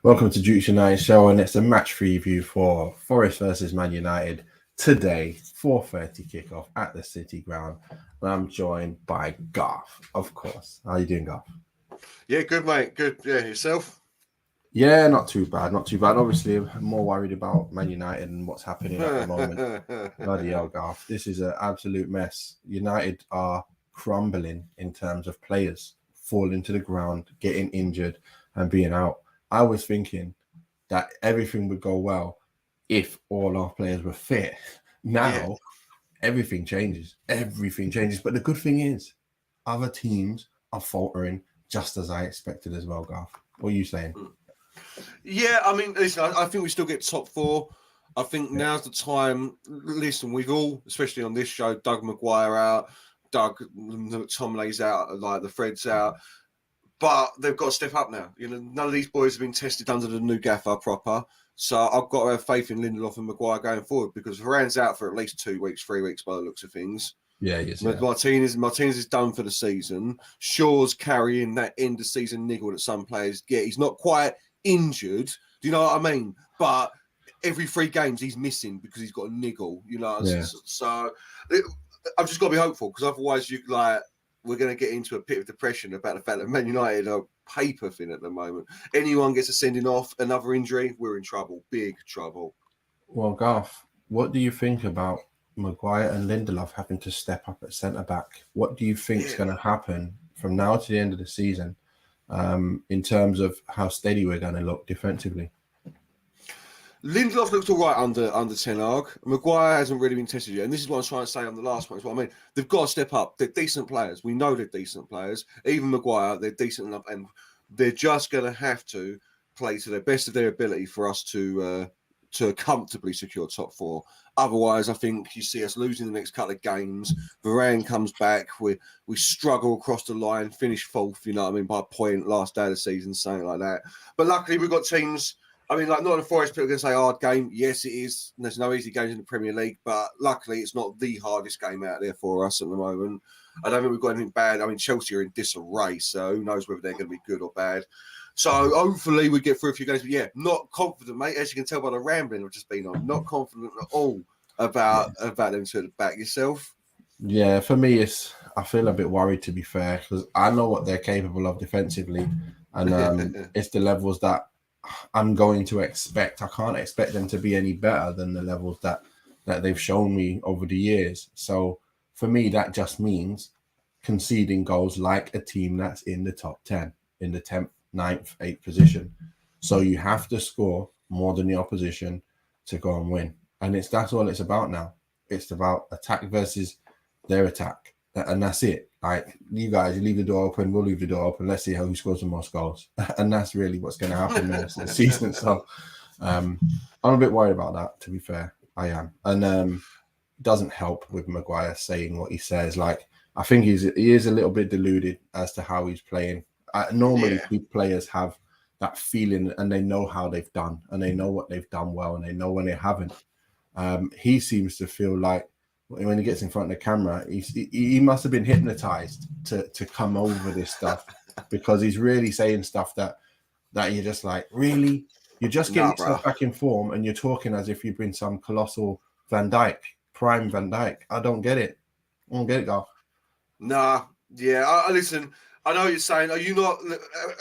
Welcome to Duke's United Show, and it's a match preview for Forest versus Man United today, 4:30 kickoff at the City Ground. And I'm joined by Garth, of course. How are you doing, Garth? Yeah, good, mate. Good. Yeah, yourself? Yeah, not too bad, not too bad. Obviously, I'm more worried about Man United and what's happening at the moment. Bloody hell, Garth. This is an absolute mess. United are crumbling in terms of players falling to the ground, getting injured, and being out. I was thinking that everything would go well if all our players were fit. Yeah. Now, everything changes. Everything changes. But the good thing is, other teams are faltering just as I expected as well, Garth. What are you saying? Yeah, I mean, listen, I think we still get top four. I think Yeah. now's the time. Listen, we've all, especially on this show, Doug Maguire out, Doug Tom lays out, like the Fred's out. But they've got to step up now. You know, none of these boys have been tested under the new gaffer proper. So I've got to have faith in Lindelof and Maguire going forward because Varane's out for at least 2 weeks, 3 weeks by the looks of things. Yeah, yes, yeah. Martinez is done for the season. Shaw's carrying that end of season niggle that some players get. He's not quite injured. Do you know what I mean? But every 3 games he's missing because he's got a niggle. You know, Yeah. so I've just got to be hopeful because otherwise we're going to get into a pit of depression about the fact that Man United are paper thin at the moment. Anyone gets a sending off, another injury, we're in trouble, big trouble. Well, Garth, what do you think about Maguire and Lindelof having to step up at centre back? What do you think is going to happen from now to the end of the season in terms of how steady we're going to look defensively? Lindelof looks all right under Ten Hag. Maguire hasn't really been tested yet. And this is what I was trying to say on the last one. Is what I mean. They've got to step up. They're decent players. We know they're decent players. Even Maguire, they're decent enough. And they're just going to have to play to the best of their ability for us to comfortably secure top 4. Otherwise, I think you see us losing the next couple of games. Varane comes back. We struggle across the line, finish 4th, you know what I mean, by a point last day of the season, something like that. But luckily, we've got teams... I mean, like Nottingham Forest, people are going to say hard game. Yes, it is. There's no easy games in the Premier League, but luckily it's not the hardest game out there for us at the moment. I don't think we've got anything bad. I mean, Chelsea are in disarray, so who knows whether they're going to be good or bad. So hopefully we get through a few games. But yeah, not confident, mate. As you can tell by the rambling I've just been on, not confident at all about them to the back. Yourself? Yeah, for me, I feel a bit worried, to be fair, because I know what they're capable of defensively, and it's the levels that I'm going to expect. I can't expect them to be any better than the levels that they've shown me over the years. So for me, that just means conceding goals like a team that's in the top 10, in the 10th, 9th, 8th position. So you have to score more than the opposition to go and win. And that's all it's about now. It's about attack versus their attack. And that's it. Like, you guys, you leave the door open, we'll leave the door open. Let's see who scores the most goals. And that's really what's going to happen the rest of the season. So I'm a bit worried about that, to be fair. I am. And it doesn't help with Maguire saying what he says. Like, I think he is a little bit deluded as to how he's playing. Normally, players have that feeling and they know how they've done and they know what they've done well and they know when they haven't. He seems to feel like when he gets in front of the camera, he must have been hypnotized to come over this stuff because he's really saying stuff that you're just like, really? You're just getting yourself back in form and you're talking as if you've been some colossal Van Dijk, prime Van Dijk. I don't get it. I don't get it, Garth. Nah, yeah. I listen, I know what you're saying. Are you not?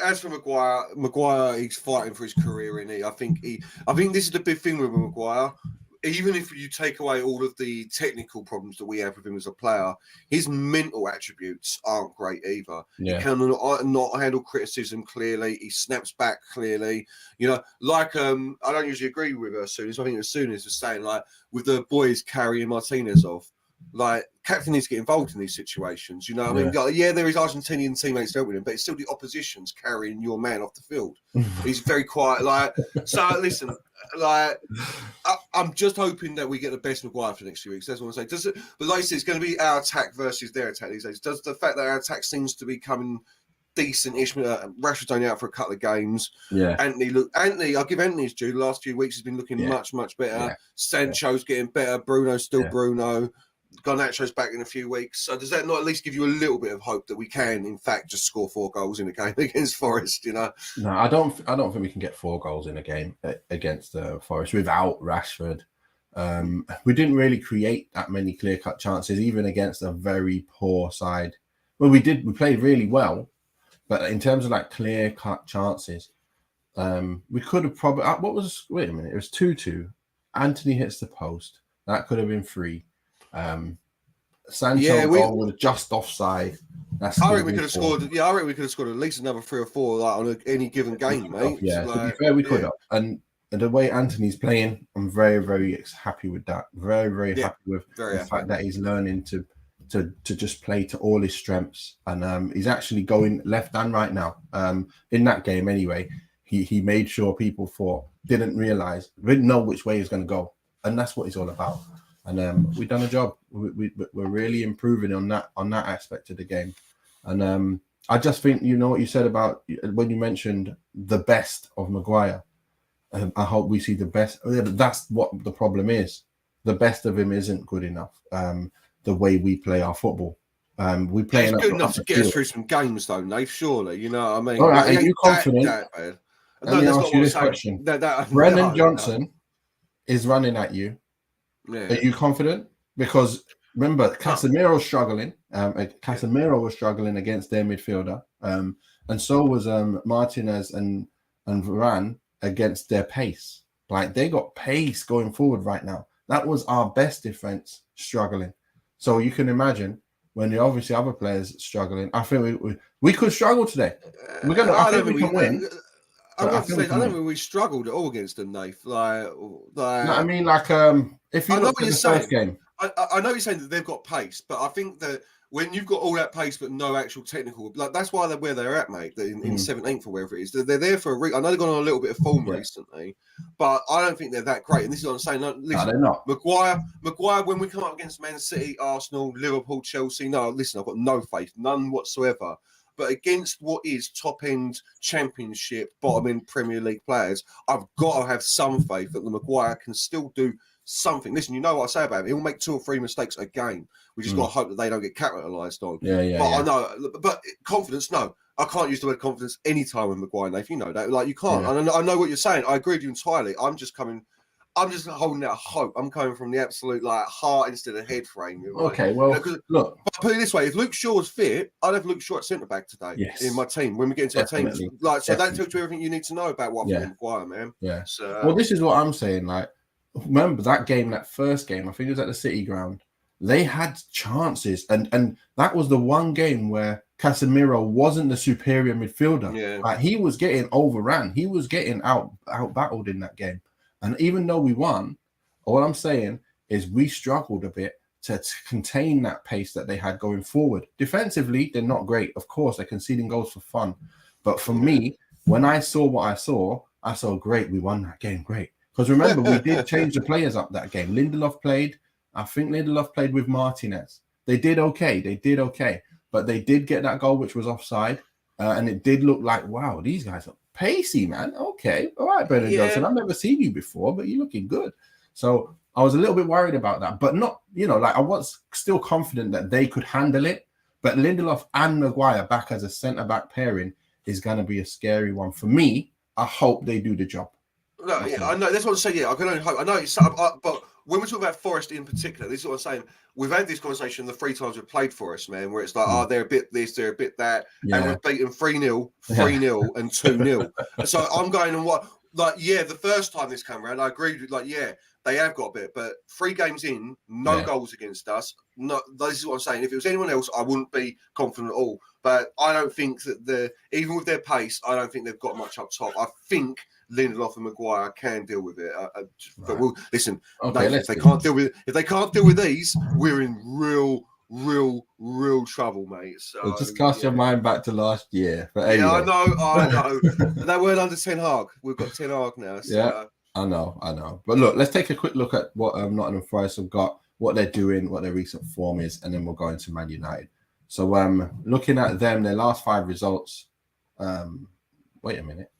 As for Maguire, he's fighting for his career, isn't he? I think this is the big thing with Maguire. Even if you take away all of the technical problems that we have with him as a player, his mental attributes aren't great either. Yeah. He cannot handle criticism clearly. He snaps back clearly. You know, like I don't usually agree with Souness. I think Souness was saying, like, with the boys carrying Martinez off, like, captain needs to get involved in these situations. You know what I mean? Yeah, there is Argentinian teammates helping him, but it's still the opposition's carrying your man off the field. He's very quiet. Like, so listen, like, I'm just hoping that we get the best Maguire for the next few weeks. That's what I'm saying. But like I said, it's going to be our attack versus their attack these days. Does the fact that our attack seems to be coming decent-ish, Rashford's only out for a couple of games. Yeah. Anthony, I'll give Anthony his due. The last few weeks has been looking much, much better. Yeah. Sancho's getting better. Bruno's still Bruno. Garnacho's back in a few weeks. So does that not at least give you a little bit of hope that we can, in fact, just score 4 goals in a game against Forest? You know, No, I don't think we can get 4 goals in a game against Forest without Rashford. We didn't really create that many clear-cut chances, even against a very poor side. Well, we did. We played really well, but in terms of like clear-cut chances, we could have probably. Wait a minute. It was 2-2. Anthony hits the post. That could have been 3. Sancho goal was just offside. I reckon we could have scored. Yeah, I reckon we could have scored at least another 3 or 4 like on any given game, mate. Yeah, to be fair, we could have. And the way Anthony's playing, I'm very, very happy with that. Very, very happy with the fact that he's learning to just play to all his strengths. And he's actually going left and right now. In that game, anyway, he made sure people didn't know which way he's going to go, and that's what he's all about. And we've done a job. We're really improving on that aspect of the game. And I just think, you know what you said about when you mentioned the best of Maguire. I hope we see the best. That's what the problem is. The best of him isn't good enough. The way we play our football. We play good enough to get us through some games, though, Nate. Surely, you know what I mean. All right, are you confident? Let me ask you this question. Brennan Johnson is running at you. Yeah. Are you confident? Because remember, Casemiro struggling. Casemiro was struggling against their midfielder, and so was Martinez and Varane against their pace. Like they got pace going forward right now. That was our best defense struggling. So you can imagine when the obviously other players struggling. I think we could struggle today. I think we can win. I don't think we struggled at all against them, Nath. No, I mean, if you look at the first game, I know you're saying that they've got pace, but I think that when you've got all that pace but no actual technical, that's why they're where they're at, mate. In 17th or wherever it is, they're there for a reason. I know they've gone on a little bit of form recently, but I don't think they're that great. And this is what I'm saying. No, listen, they're not. Maguire, when we come up against Man City, Arsenal, Liverpool, Chelsea, listen, I've got no faith, none whatsoever. But against what is top-end Championship, bottom-end Premier League players, I've got to have some faith that the Maguire can still do something. Listen, you know what I say about him. He'll make 2 or 3 mistakes a game. We just got to hope that they don't get capitalised on. I know. But confidence, no. I can't use the word confidence any time with Maguire, Nathan. You know that. Like, you can't. Yeah. And I know what you're saying. I agree with you entirely. I'm just holding out hope. I'm coming from the absolute heart instead of head frame. Okay, well, look. But put it this way: if Luke Shaw's fit, I'd have Luke Shaw at centre back today in my team when we get into our teams. So that tells you everything you need to know about what Maguire, man. Yeah. So, well, this is what I'm saying. Remember that first game? I think it was at the City ground. They had chances, and that was the one game where Casemiro wasn't the superior midfielder. Yeah. He was getting overran. He was getting out battled in that game. And even though we won, all I'm saying is we struggled a bit to contain that pace that they had going forward. Defensively, they're not great. Of course, they're conceding goals for fun. But for me, when I saw what I saw great, we won that game, great. Because remember, we did change the players up that game. I think Lindelof played with Martinez. They did okay. But they did get that goal, which was offside. And it did look like, wow, these guys are pacey, man. Okay. All right, Brendan Johnson. I've never seen you before, but you're looking good. So I was a little bit worried about that, but not, I was still confident that they could handle it. But Lindelof and Maguire back as a centre-back pairing is going to be a scary one. For me, I hope they do the job. No, I know. That's what I'm saying. I can only hope. I know it's but when we talk about Forest in particular, this is what I'm saying. We've had this conversation the 3 times we've played Forest, man, where it's like, they're a bit this, they're a bit that, and we've beaten 3-0, 3-0, and 2-0. So I'm going and the first time this came around, I agreed with they have got a bit, but 3 games in, no goals against us. No, this is what I'm saying. If it was anyone else, I wouldn't be confident at all. But I don't think that even with their pace, I don't think they've got much up top. I think Lindelof and Maguire can deal with it. But we'll listen. Okay, if they can't deal with these, we're in real trouble, mate. So just cast your mind back to last year. But anyway. I know. They weren't under Ten Hag. We've got Ten Hag now. So. Yeah, I know. But look, let's take a quick look at what Nottingham Forest have got, what they're doing, what their recent form is, and then we'll go into Man United. So looking at them, their last 5 results. Wait a minute.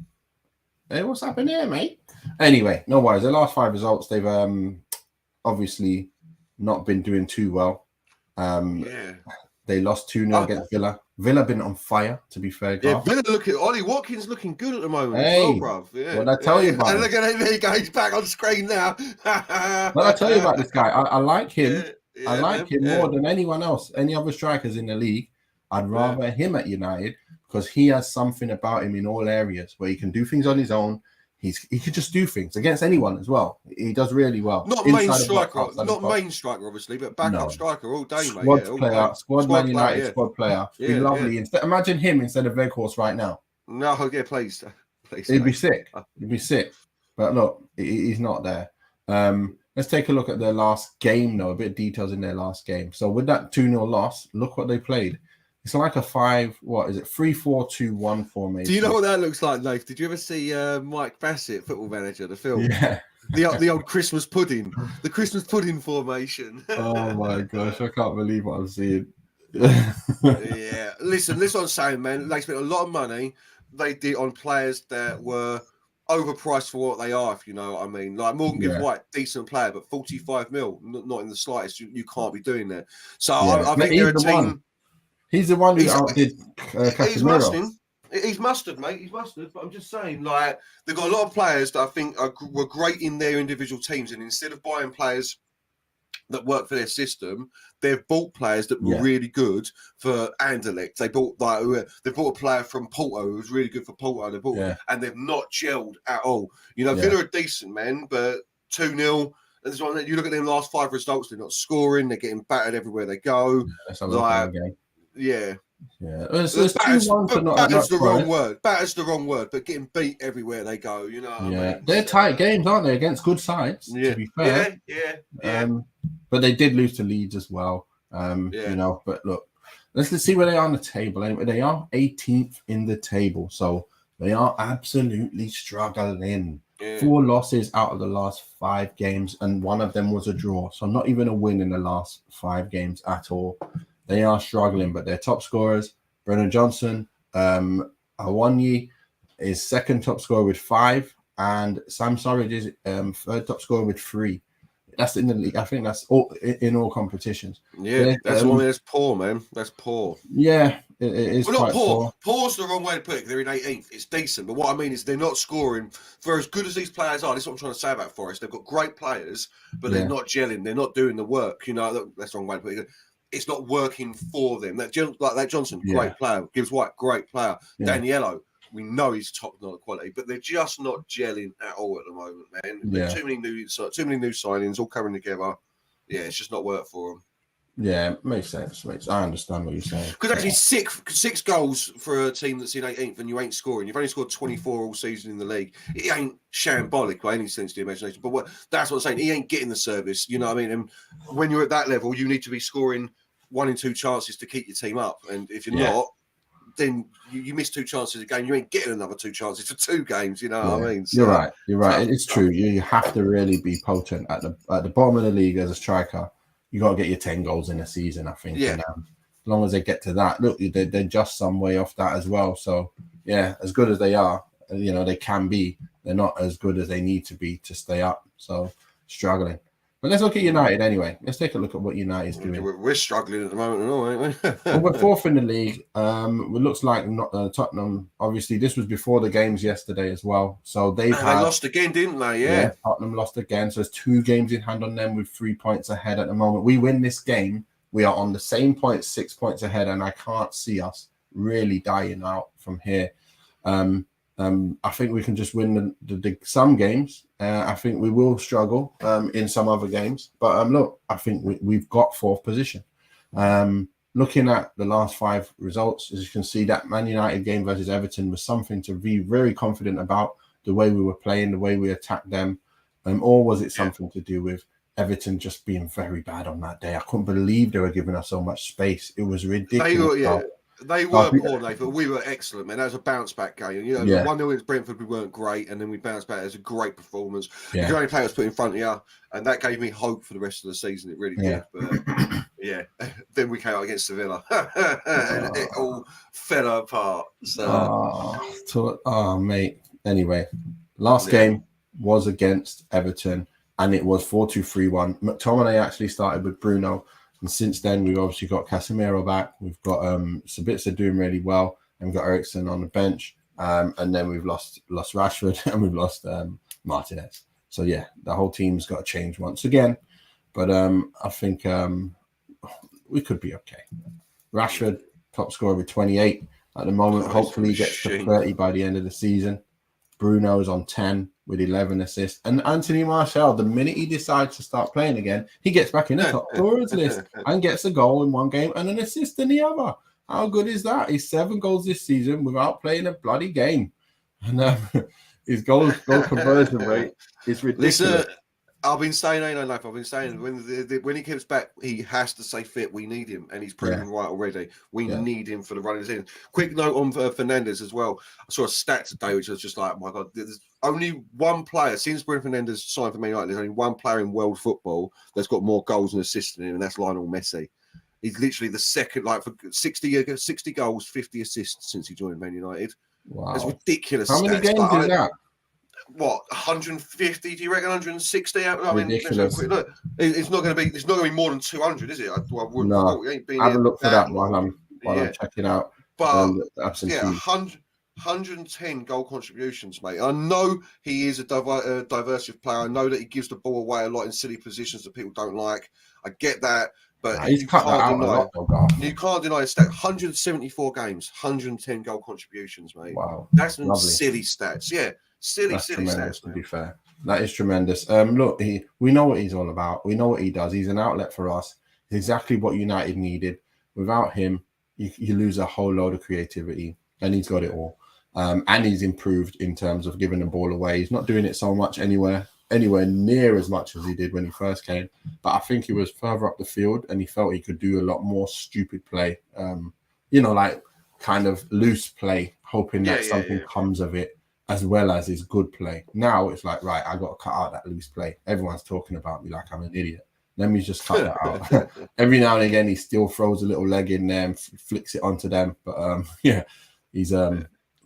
Hey, what's happened here, mate? Anyway, no worries. Their last 5 results, they've obviously not been doing too well. They lost 2-0 against Villa. Villa been on fire, to be fair, Garth. Villa Ollie Watkins looking good at the moment as well, bruv. Yeah. What did I tell you about him? Look at him, there you go, he's back on screen now. What did I tell you about this guy? I like him. I like him more than anyone else, any other strikers in the league. I'd rather him at United because he has something about him in all areas where he can do things on his own. He could just do things against anyone as well. He does really well. Not main striker, obviously, but backup striker all day, mate. Squad Man United squad player. Be lovely. Imagine him instead of Weghorst right now. No, please. He'd be sick. But look, he's not there. Let's take a look at their last game, though. A bit of details in their last game. So with that 2-0 loss, look what they played. It's like a 3-4-2-1 formation. Do you know what that looks like, Leif? Did you ever see Mike Bassett, Football Manager, the film? Yeah. The old Christmas pudding. The Christmas pudding formation. Oh, my gosh. I can't believe what I'm seeing. Yeah. Listen, what I'm saying, man. They spent a lot of money. They did on players that were overpriced for what they are, if you know what I mean. Like Morgan Gibbs White, decent player, but 45 mil, not in the slightest. You can't be doing that. So I think they're a team... He's the one who outdid Casemiro. He's mustard, mate. He's mustard. But I'm just saying, like, they've got a lot of players that I think were great in their individual teams. And instead of buying players that work for their system, they've bought players that were really good for Anderlecht. They bought a player from Porto who was really good for Porto. And they've not gelled at all. You know, Villa are decent, man, but 2-0. You look at them last 5 results, they're not scoring. They're getting battered everywhere they go. That's a long game. Yeah. It's batter's the wrong word. Batter's the wrong word, but getting beat everywhere they go, you know what I mean? They're tight games, aren't they, against good sides, to be fair. But they did lose to Leeds as well. You know, but look, let's see where they are on the table. Anyway, they are 18th in the table, so they are absolutely struggling. 4 losses out of the last 5 games, and one of them was a draw. So not even a win in the last 5 games at all. They are struggling, but their top scorers, Brennan Johnson, Awonyi is second top scorer with 5, and Sam Surridge is third top scorer with 3. That's in the league. I think that's all in all competitions. Yeah, that's poor, man. That's poor. Yeah, it is. Well, not poor. Poor's the wrong way to put it. They're in 18th. It's decent, but what I mean is they're not scoring. For as good as these players are, this is what I'm trying to say about Forest. They've got great players, but they're not gelling. They're not doing the work. You know, that's the wrong way to put it. It's not working for them. That Johnson, great player. Gibbs White, great player. Daniello, we know he's top-notch quality, but they're just not gelling at all at the moment, man. Too many new signings all coming together. Yeah, it's just not work for them. Yeah, makes sense. I understand what you're saying. Because actually, 6 goals for a team that's in 18th and you ain't scoring. You've only scored 24 all season in the league. It ain't shambolic by any sense of the imagination. But that's what I'm saying. He ain't getting the service. You know what I mean? And when you're at that level, you need to be scoring 1 in 2 chances to keep your team up. And if you're not, then you miss 2 chances a game. You ain't getting another 2 chances for 2 games. You know what I mean? So, you're right. It's true. You have to really be potent at the bottom of the league as a striker. You got to get your 10 goals in a season, I think. Yeah. And, as long as they get to that, look, they're just some way off that as well. So, yeah, as good as they are, you know, they can be. They're not as good as they need to be to stay up. So, struggling. But let's look at United anyway. Let's take a look at what United's doing. We're struggling at the moment, aren't we? Well, we're 4th in the league. It looks like Tottenham. Obviously, this was before the games yesterday as well. So they lost again, didn't they? Yeah. Tottenham lost again. So there's 2 games in hand on them with 3 points ahead at the moment. We win this game, we are on the same point, 6 points ahead, and I can't see us really dying out from here. I think we can just win some games. I think we will struggle in some other games. But look, I think we've got 4th position. Looking at the last 5 results, as you can see, that Man United game versus Everton was something to be very confident about, the way we were playing, the way we attacked them. Or was it something to do with Everton just being very bad on that day? I couldn't believe they were giving us so much space. It was ridiculous. They were poor, but we were excellent, man. That was a bounce back game. You know, 1-0 against Brentford, we weren't great, and then we bounced back. It was a great performance. You can only play us put in front of you, and that gave me hope for the rest of the season. It really did. But then we came out against Sevilla, and it all fell apart. So, mate. Anyway, last game was against Everton, and it was 4-2-3-1. McTominay actually started with Bruno, and since then we've obviously got Casemiro back. We've got Sabitzer doing really well, and we've got Eriksen on the bench, and then we've lost Rashford and we've lost Martinez. So yeah, the whole team's got to change once again, but I think we could be okay. Rashford, top scorer with 28 at the moment. Hopefully he gets to 30 by the end of the season. Bruno's on 10 with 11 assists. And Anthony Martial, the minute he decides to start playing again, he gets back in the top scorers list and gets a goal in one game and an assist in the other. How good is that? He's 7 goals this season without playing a bloody game. And his goal conversion rate is ridiculous. Listen, I've been saying, I've been saying when he comes back, he has to stay fit. We need him, and he's proven right already. We need him for the running season. Quick note on Fernandes as well. I saw a stat today, which was just like, oh my God, there's only one player since Bruno Fernandes signed for Man United. There's only one player in world football that's got more goals and assists than him, and that's Lionel Messi. He's literally the second, like for 60 goals, 50 assists since he joined Man United. Wow, it's ridiculous. How many games is that? What, 150? Do you reckon 160? I mean, ridiculous. Look, it's not going to be more than 200, is it? No. Have a look for that while I'm checking out. But 110 goal contributions, mate. I know he is a diversive player. I know that he gives the ball away a lot in silly positions that people don't like. I get that. But he's cut that out a lot, though. You can't deny his stat. 174 games, 110 goal contributions, mate. Wow. That's some silly stats. Yeah. Silly stats, to be fair. That is tremendous. Look, we know what he's all about. We know what he does. He's an outlet for us. He's exactly what United needed. Without him, you lose a whole load of creativity, and he's got it all. And he's improved in terms of giving the ball away. He's not doing it so much anywhere near as much as he did when he first came. But I think he was further up the field, and he felt he could do a lot more stupid play. Like kind of loose play, hoping that something comes of it, as well as his good play. Now it's like, right, I got to cut out that loose play. Everyone's talking about me like I'm an idiot. Let me just cut that out. Every now and again, he still throws a little leg in there and flicks it onto them. But he's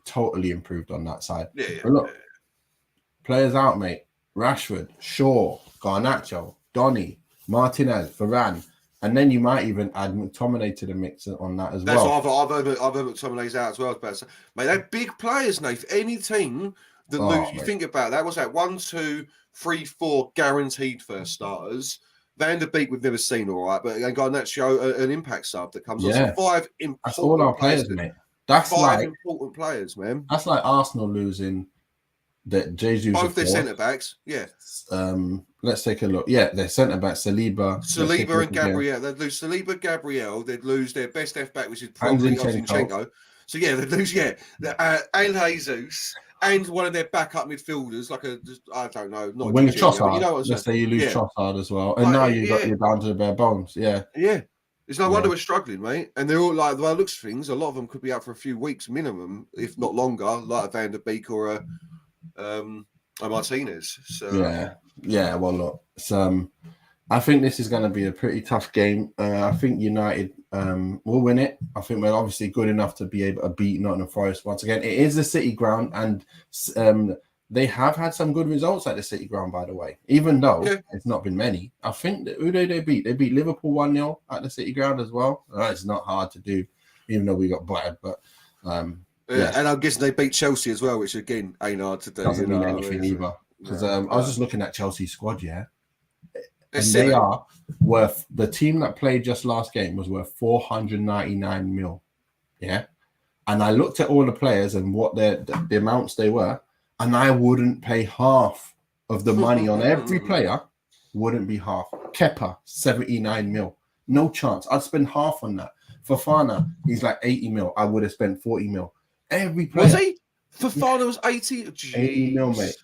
totally improved on that side. But look, players out, mate. Rashford, Shaw, Garnacho, Donny, Martinez, Varane. And then you might even add McTominay to the mix on that as well. That's what I've heard McTominay's out as well. Mate, they're big players, Nate. Any team that lose, you think about that, was that 1, 2, 3, 4 guaranteed first starters. Van der Beek we've never seen, all right, but Garnacho, an impact sub that comes on. So 5 important That's all our players, mate. That's 5 important players, man. That's like Arsenal losing that Jesus. Both their centre backs, Let's take a look. Yeah, their centre backs, Saliba and Gabriel. They'd lose Saliba, Gabriel. They'd lose their best F back, which is probably Zinchenko. So they'd lose and Jesus and one of their backup midfielders, I don't know, not when Trossard. Let's say you lose Trossard as well, and now you're down to the bare bones. Yeah. It's no wonder we're struggling, mate. And they're all like, by the looks of things, a lot of them could be out for a few weeks minimum, if not longer, like a Van der Beek or a Martinez. So well, look, I think this is going to be a pretty tough game. I think United will win it. I think we're obviously good enough to be able to beat Nottingham Forest once again. It is the City ground, and they have had some good results at the City ground, by the way, even though it's not been many. I think who did they beat? They beat Liverpool 1-0 at the City ground as well. It's not hard to do, even though we got battered, but and I'm guessing they beat Chelsea as well, which again ain't hard to do. Doesn't mean anything either. Because I was just looking at Chelsea's squad, and they are worth, the team that played just last game was worth 499 mil. And I looked at all the players and what the amounts they were, and I wouldn't pay half of the money on every player. Wouldn't be half. Kepa, 79 mil. No chance. I'd spend half on that. Fofana, he's like 80 mil. I would have spent 40 mil. Every player. Was he? Fofana was 80? 80 mil, mate.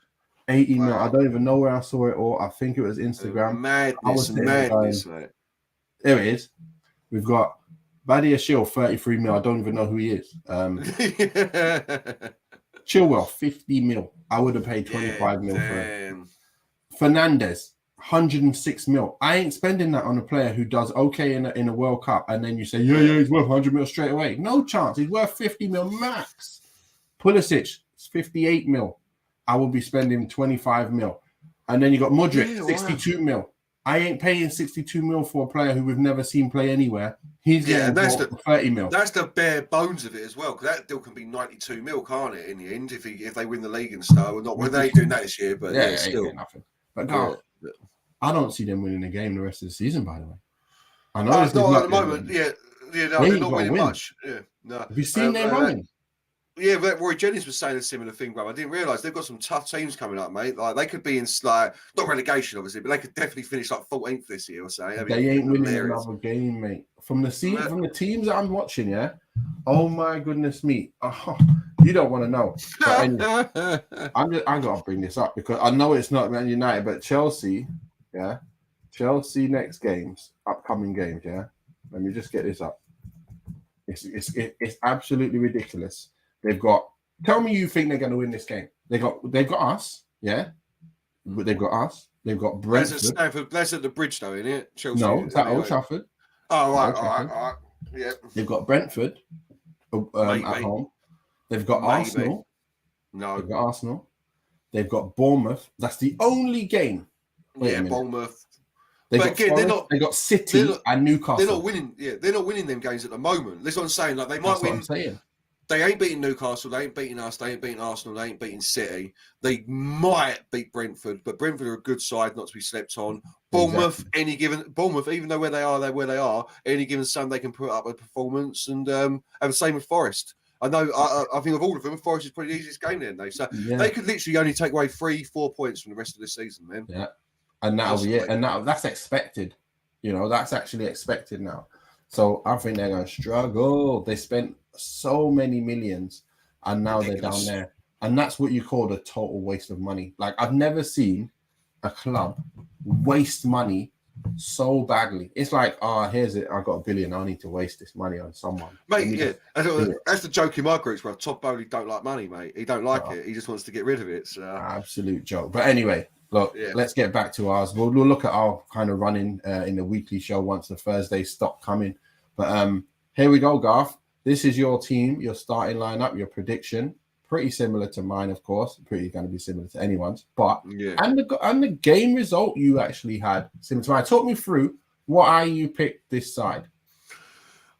80 mil. I don't even know where I saw it all. I think it was Instagram. Madness, mate. There it is. We've got Badia Shield, 33 mil. I don't even know who he is. Chilwell, 50 mil. I would have paid 25 mil for it. Fernandes, 106 mil. I ain't spending that on a player who does okay in a World Cup, and then you say, he's worth 100 mil straight away. No chance. He's worth 50 mil max. Pulisic, 58 mil. I will be spending 25 mil. And then you got Mudryk, Yeah, 62 mil. I ain't paying 62 mil for a player who we've never seen play anywhere. He's getting bought for 30 mil. That's the bare bones of it as well, because that deal can be 92 mil, can't it? In the end, if they win the league and stuff, well, not well, they ain't doing that this year, but yeah still nothing. But no, I don't see them winning a game the rest of the season. By the way, I know not at the moment. No, they're not winning much. Yeah, no. Have you seen their running? Yeah, but Roy Jennings was saying a similar thing, bro. I didn't realise they've got some tough teams coming up, mate. Like they could be in like not relegation, obviously, but they could definitely finish like 14th this year or so. They ain't winning another game, mate. From the teams that I'm watching, yeah. Oh my goodness me! Oh, you don't want to know. But anyway, I gotta bring this up because I know it's not Man United, but Chelsea, yeah. Chelsea next upcoming games, yeah. Let me just get this up. It's absolutely ridiculous. They've got. Tell me you think they're going to win this game? They've got us, yeah. They've got us. They've got Brentford. That's at the Bridge, though, isn't it? Chelsea. No, it's at Old Trafford. Oh, right, all right. Yeah. They've got Brentford at home. They've got Arsenal. No. They've got Arsenal. They've got Bournemouth. That's the only game. Bournemouth. They got City and Newcastle. They're not winning. Yeah, they're not winning them games at the moment. That's what I'm saying. Like they might win. What I'm saying. They ain't beating Newcastle. They ain't beating us. They ain't beating Arsenal. They ain't beating City. They might beat Brentford, but Brentford are a good side not to be slept on. Bournemouth, even though they're where they are, any given Sunday can put up a performance, and have the same with Forest. I know. I think of all of them, Forest is probably the easiest game then. So they could literally only take away 3-4 points from the rest of the season, man. Yeah, and that'll be it. And now that's expected. You know, that's actually expected now. So I think they're going to struggle. They spent so many millions, and now they're down there. And that's what you call a total waste of money. Like I've never seen a club waste money so badly. It's like, here's it. I got $1 billion. I need to waste this money on someone. Mate, that's the joke in my groups, bro. Todd Bowley don't like money, mate. He don't like it. He just wants to get rid of it. So. Absolute joke. But anyway, look, let's get back to ours. We'll look at our kind of running in the weekly show once the Thursdays stop coming. But here we go, Garth. This is your team, your starting lineup, your prediction. Pretty similar to mine, of course. Pretty going to be similar to anyone's. But and the game result you actually had similar to mine. Talk me through why you picked this side.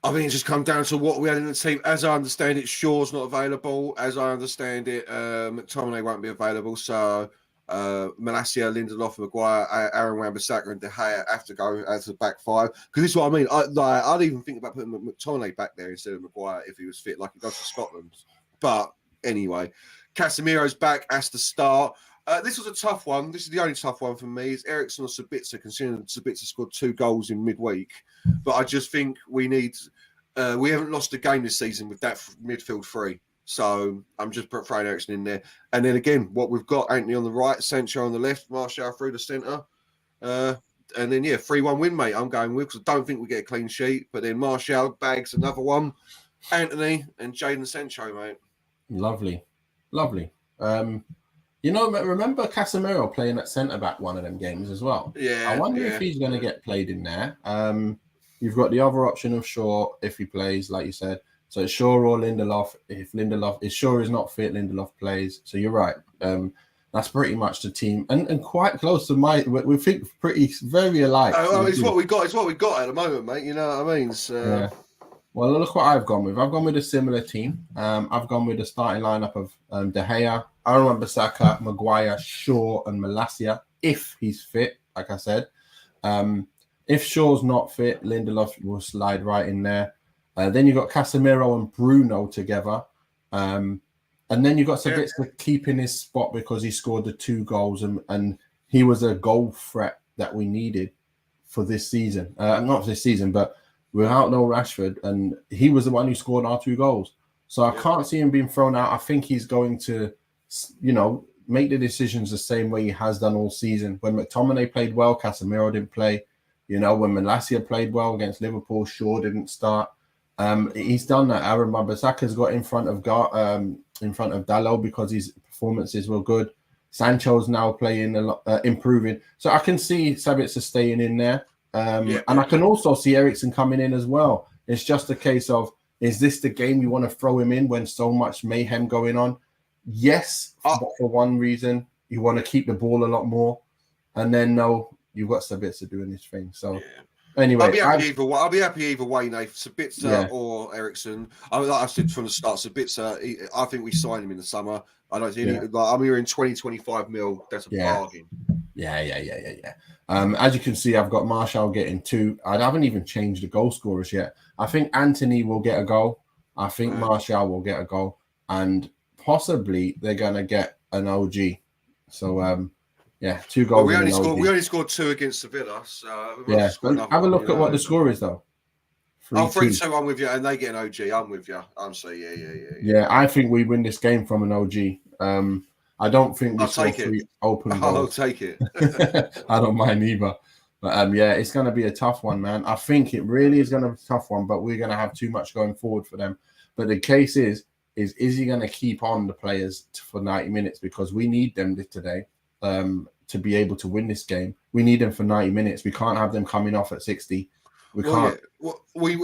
I think it just come down to what we had in the team. As I understand it, Shaw's not available. As I understand it, McTominay won't be available. So Malacia, Lindelof, Maguire, Aaron Wan-Bissaka and De Gea have to go as the back five. Because this is what I mean. I'd even think about putting McTominay back there instead of Maguire if he was fit like he does for Scotland. But anyway, Casemiro's back as to start. This was a tough one. This is the only tough one for me. Is Eriksen or Sabitzer, considering Sabitzer scored 2 goals in midweek. But I just think we need... we haven't lost a game this season with that midfield three. So I'm just throwing Eriksen in there. And then again, what we've got, Anthony on the right, Sancho on the left, Martial through the centre. And then, 3-1 win, mate, I'm going with, because I don't think we get a clean sheet. But then Martial bags another one. Anthony and Jadon Sancho, mate. Lovely. Remember Casemiro playing at centre-back one of them games as well? Yeah. I wonder if he's going to get played in there. You've got the other option of Shaw if he plays, like you said. So it's Shaw or Lindelof. If Shaw is not fit, Lindelof plays. So you're right. That's pretty much the team, and quite close to we think very alike. It's what we got. It's what we got at the moment, mate. You know what I mean? So... Yeah. Well, look what I've gone with. I've gone with a similar team. I've gone with the starting lineup of De Gea, Aaron Wan-Bissaka, Maguire, Shaw, and Malacia, if he's fit, like I said. If Shaw's not fit, Lindelof will slide right in there. Then you've got Casemiro and Bruno together. And then you've got Sabitzer keeping his spot because he scored the 2 goals and he was a goal threat that we needed for this season. Not this season, but without no Rashford, and he was the one who scored our 2 goals. So I can't see him being thrown out. I think he's going to, make the decisions the same way he has done all season. When McTominay played well, Casemiro didn't play. When Malacia played well against Liverpool, Shaw didn't start. He's done that. Aaron Wan-Bissaka's got in front of Dalot because his performances were good. Sancho's now playing a lot, improving. So I can see Sabitzer staying in there. And I can also see Eriksen coming in as well. It's just a case of, is this the game you want to throw him in when so much mayhem going on? Yes, but for one reason, you want to keep the ball a lot more. and then no, you've got Sabitzer doing this thing. So Yeah. anyway, I'll be happy either way. I'll be happy either way, Nate. Sabitzer Yeah. or Ericsson. Like I said from the start, Sabitzer. I think we sign him in the summer. I don't see any. Like, I'm hearing 20-25 mil. That's a bargain. Yeah. As you can see, I've got Martial getting 2. I haven't even changed the goal scorers yet. I think Anthony will get a goal. I think Martial will get a goal, and possibly they're gonna get an OG. So 2 goals. Well, we only scored 2 against Sevilla. So have a look at what the score is though. 3-2. I'm with you, and they get an OG. I'm with you. I'm saying, yeah. I think we win this game from an OG. I don't think we saw 3 open goals. I'll take it. I don't mind either. But it's going to be a tough one, man. I think it really is going to be a tough one, but we're going to have too much going forward for them. But the case is he going to keep on the players for 90 minutes? Because we need them today to be able to win this game. We need them for 90 minutes. We can't have them coming off at 60. We can't. Yeah. We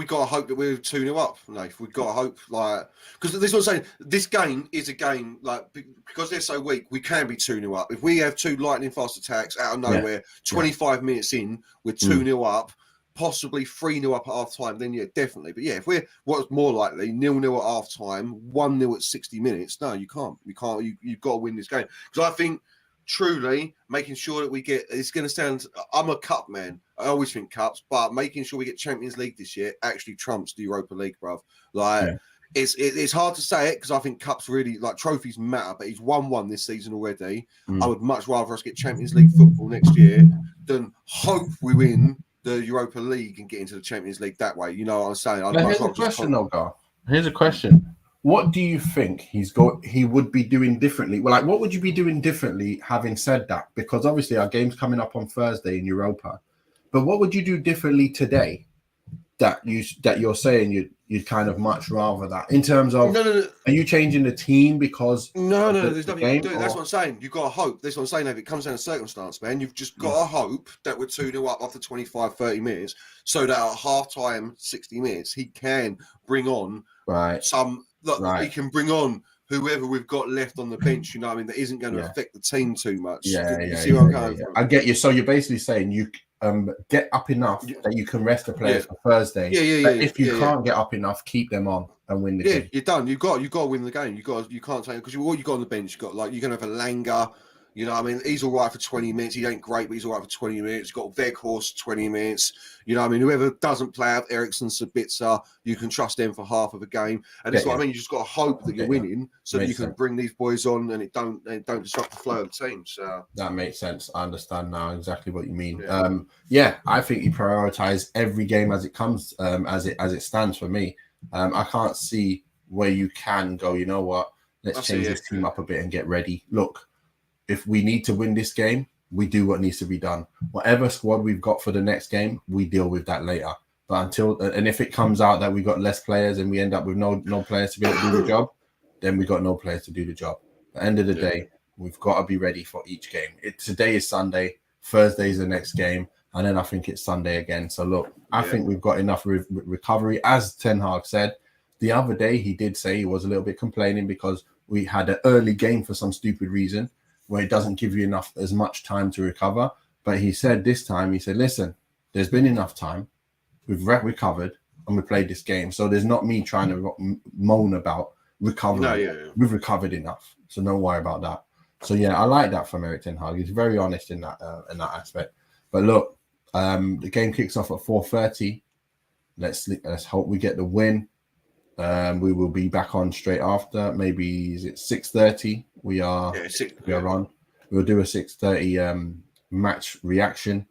got to hope that we're 2-0 up, Nath. We've got to hope, because this is what I'm saying. This game is a game, because they're so weak, we can be 2-0 up. If we have 2 lightning fast attacks out of nowhere, 25 minutes in, we're 2-0 up, possibly 3-0 up at half time, then definitely. But if we're what's more likely, 0-0 at half time, 1-0 at 60 minutes, no, you can't. You've got to win this game. Because I think truly making sure that we get, it's going to sound, I'm a cup man. I always think cups, but making sure we get Champions League this year actually trumps the Europa League, bruv. It's hard to say it because I think cups really, trophies matter, but he's won 1 this season already. I would much rather us get Champions League football next year than hope we win the Europa League and get into the Champions League that way. You know what I'm saying? Here's a question, though, Gar. Here's a question. What do you think he would be doing differently? Well, what would you be doing differently having said that? Because obviously our game's coming up on Thursday in Europa. But what would you do differently today that you're saying you'd kind of much rather that in terms of no. Are you changing the team because no, there's nothing you can do. That's what I'm saying. You've got to hope. That's what I'm saying. If it comes down to circumstance, man, you've just got to hope that we're 2-0 up after 25, 30 minutes, so that at half time, 60 minutes, he can bring on he can bring on whoever we've got left on the bench, you know what I mean, that isn't going to affect the team too much. You see where I'm going from? I get you. So you're basically saying you get up enough that you can rest the players for Thursday. If you can't get up enough, keep them on and win the game. You're done. You got to win the game. You can't say, because what you got on the bench, you're going to have a Langer. You know what I mean? He's all right for 20 minutes. He ain't great, but he's all right for 20 minutes. You've got Weghorst, 20 minutes. You know what I mean? Whoever doesn't play out, Ericsson, Sabitzer, you can trust them for half of a game. And that's what I mean. You just got to hope that you're winning so that you can bring these boys on and it don't disrupt the flow of the team. So that makes sense. I understand now exactly what you mean. I think you prioritize every game as it comes, as it stands for me. I can't see where you can go, you know what? Let's change this team up a bit and get ready. Look, if we need to win this game, we do what needs to be done. Whatever squad we've got for the next game, we deal with that later. But if it comes out that we got less players and we end up with no players to be able to do the job, then we got no players to do the job. At the end of the day, we've got to be ready for each game. Today is Sunday, Thursday is the next game, and then I think it's Sunday again. So look, I think we've got enough recovery. As Ten Hag said, the other day he did say he was a little bit complaining because we had an early game for some stupid reason, where it doesn't give you as much time to recover. But he said this time, listen, there's been enough time. We've recovered and we played this game. So there's not me trying to moan about recovery. We've recovered enough. So don't worry about that. So I like that from Erik ten Hag. He's very honest in that aspect. But look, the game kicks off at 4:30. Let's hope we get the win. We will be back on straight after. Maybe is it 6:30? We are on. We'll do a 6:30 match reaction,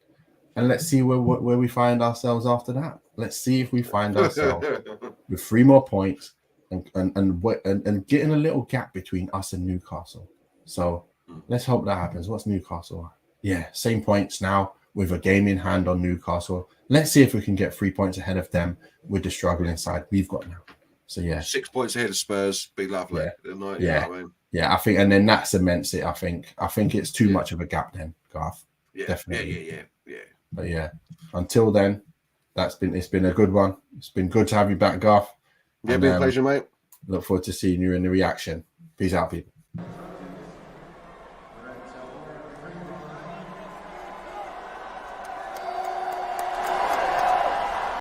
and let's see where we find ourselves after that. Let's see if we find ourselves with 3 more points and getting a little gap between us and Newcastle. So let's hope that happens. What's Newcastle? Same points now with a game in hand on Newcastle. Let's see if we can get 3 points ahead of them with the struggling side we've got now. So 6 points ahead of Spurs, be lovely. I think, and then that cements it. I think it's too much of a gap then, Garth. Definitely. But until then, it's been a good one. It's been good to have you back, Garth. Been a pleasure, mate. Look forward to seeing you in the reaction. Peace out, people.